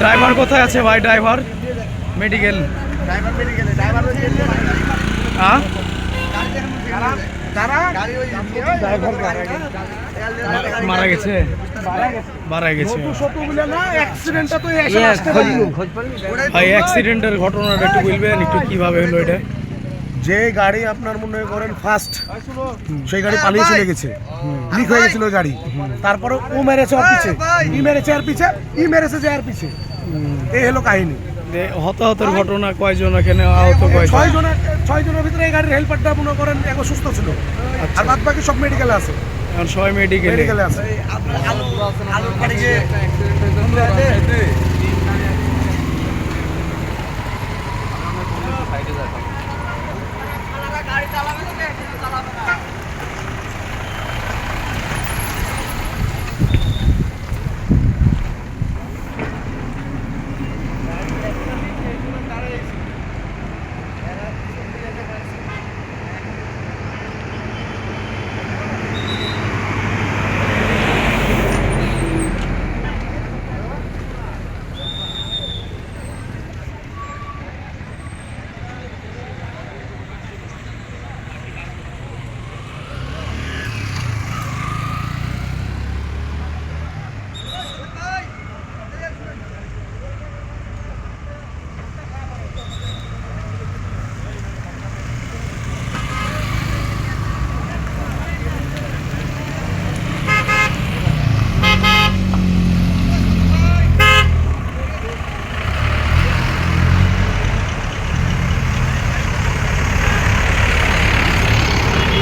Driver কোথায় আছে ভাই? ড্রাইভার মেডিকেল মারা গেছে, মারা গেছে। ভাই অ্যাক্সিডেন্টের ঘটনাটা একটু বলবেন, একটু কিভাবে হলো এটা? যে গাড়ি আপনার মনে করেন ফার্স্ট সেই গাড়ি পালিয়ে চলে গেছে, লিক হয়ে গেছিল ওই গাড়ি। তারপরে ও মেরেছে ওর পিছে, ই মেরেছে আর পিছে, ই মেরেছে যে আর পিছে। এই হলো কাহিনী। হতাহতের ঘটনা কয়জন এখানে আহত? ছয় জনের ভিতরে এই গাড়ির হেল্পারটা মনে করেন একবার সুস্থ ছিল, আর বাদ বাকি সব মেডিকেলে আছে। এখন সবাই মেডিকেলে আছে। গাড়ি চালাবে